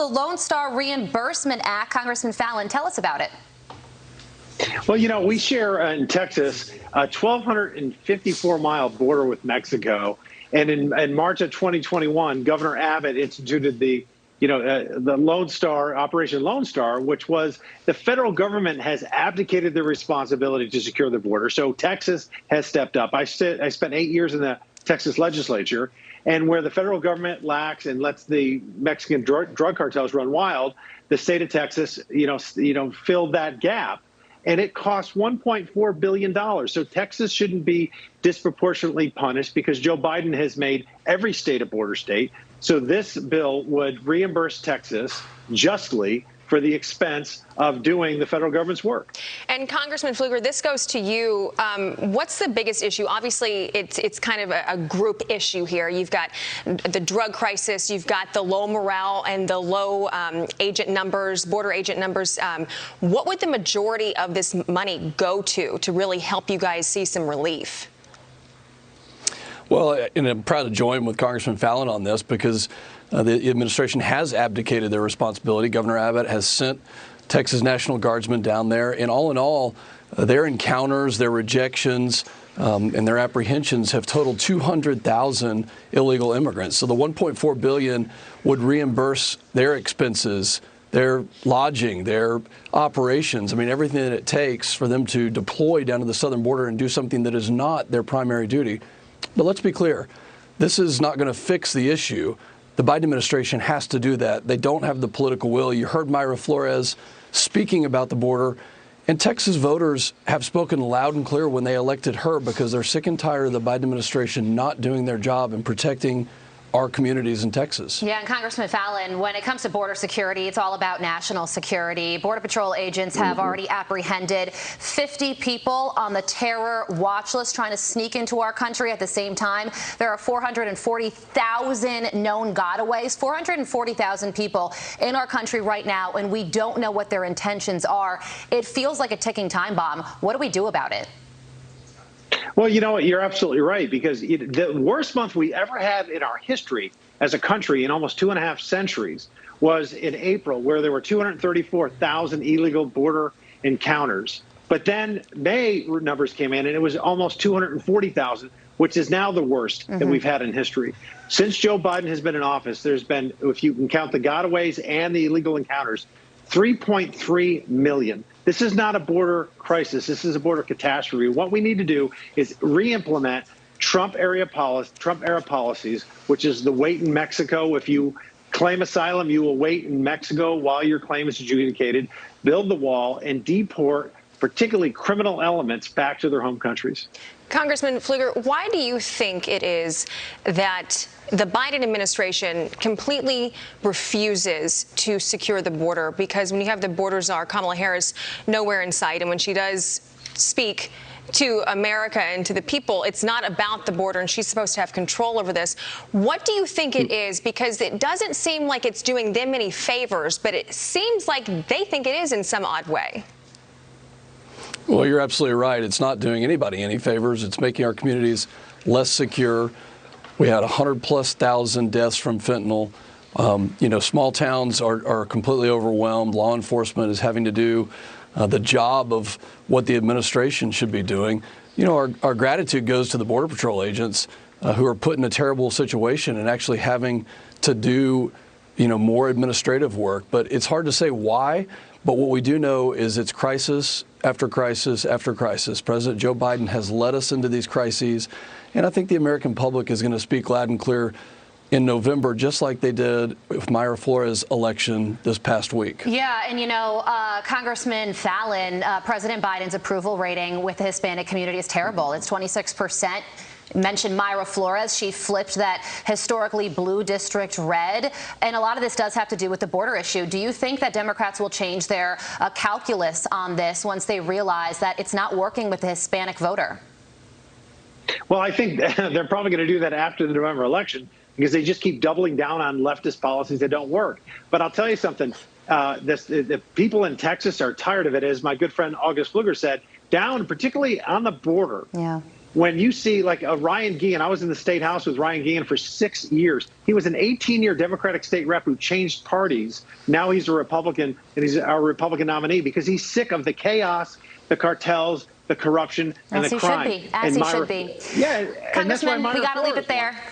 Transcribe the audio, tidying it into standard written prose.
The Lone Star Reimbursement Act. Congressman Fallon, tell us about it. Well, you know, we share in Texas a 1,254-mile border with Mexico. And in March of 2021, Governor Abbott instituted the Lone Star, Operation Lone Star, which was the federal government has abdicated their responsibility to secure the border. So Texas has stepped up. I spent 8 years in the Texas legislature, and where the federal government lacks and lets the Mexican drug cartels run wild, the state of Texas, filled that gap. And it costs $1.4 billion. So Texas shouldn't be disproportionately punished because Joe Biden has made every state a border state. So this bill would reimburse Texas justly for the expense of doing the federal government's work. And Congressman Pfluger, this goes to you. What's the biggest issue? Obviously, it's kind of a group issue here. You've got the drug crisis, you've got the low morale and the low agent numbers, border agent numbers. What would the majority of this money go to really help you guys see some relief? Well, and I'm proud to join with Congressman Fallon on this because the administration has abdicated their responsibility. Governor Abbott has sent Texas National Guardsmen down there. And all in all, their encounters, their rejections, and their apprehensions have totaled 200,000 illegal immigrants. So the $1.4 billion would reimburse their expenses, their lodging, their operations. I mean, everything that it takes for them to deploy down to the southern border and do something that is not their primary duty. But let's be clear, this is not going to fix the issue. The Biden administration has to do that. They don't have the political will. You heard Mayra Flores speaking about the border, and Texas voters have spoken loud and clear when they elected her because they're sick and tired of the Biden administration not doing their job in protecting our communities in Texas. Yeah, and Congressman Fallon, when it comes to border security, it's all about national security. Border Patrol agents have already apprehended 50 people on the terror watch list trying to sneak into our country. At the same time, there are 440,000 known gotaways, 440,000 people in our country right now, and we don't know what their intentions are. It feels like a ticking time bomb. What do we do about it? Well, you know what? You're absolutely right, because the worst month we ever had in our history as a country in almost 2.5 centuries was in April, where there were 234,000 illegal border encounters. But then May numbers came in, and it was almost 240,000, which is now the worst that we've had in history. Since Joe Biden has been in office, there's been, if you can count the gotaways and the illegal encounters, 3.3 million. This is not a border crisis. This is a border catastrophe. What we need to do is re-implement Trump-era policies, which is the wait in Mexico. If you claim asylum, you will wait in Mexico while your claim is adjudicated, build the wall, and deport particularly criminal elements back to their home countries. Congressman Pfluger, why do you think it is that the Biden administration completely refuses to secure the border? Because when you have the border czar, Kamala Harris, nowhere in sight, and when she does speak to America and to the people, it's not about the border, and she's supposed to have control over this. What do you think it is? Because it doesn't seem like it's doing them any favors, but it seems like they think it is in some odd way. Well, you're absolutely right. It's not doing anybody any favors. It's making our communities less secure. We had 100,000+ deaths from fentanyl. Small towns are completely overwhelmed. Law enforcement is having to do the job of what the administration should be doing. Our gratitude goes to the Border Patrol agents who are put in a terrible situation and actually having to do, more administrative work. But it's hard to say why. But what we do know is it's crisis after crisis after crisis. President Joe Biden has led us into these crises, and I think the American public is going to speak loud and clear in November, just like they did with Mayra Flores' election this past week. Yeah, and Congressman Fallon, President Biden's approval rating with the Hispanic community is terrible. It's 26%. Mentioned Mayra Flores. She flipped that historically blue district red. And a lot of this does have to do with the border issue. Do you think that Democrats will change their calculus on this once they realize that it's not working with the Hispanic voter? Well, I think they're probably going to do that after the November election because they just keep doubling down on leftist policies that don't work. But I'll tell you something. The people in Texas are tired of it, as my good friend August Pfluger said, down particularly on the border. Yeah. when you see like a Ryan Guillen, I was in the state house with Ryan Guillen for 6 years. He was an 18-year Democratic state rep who changed parties. Now he's a Republican, and he's our Republican nominee because he's sick of the chaos, the cartels, the corruption, and the crime. As he should be. As he should be. Yeah, and that's why Congressman, we got to leave it there.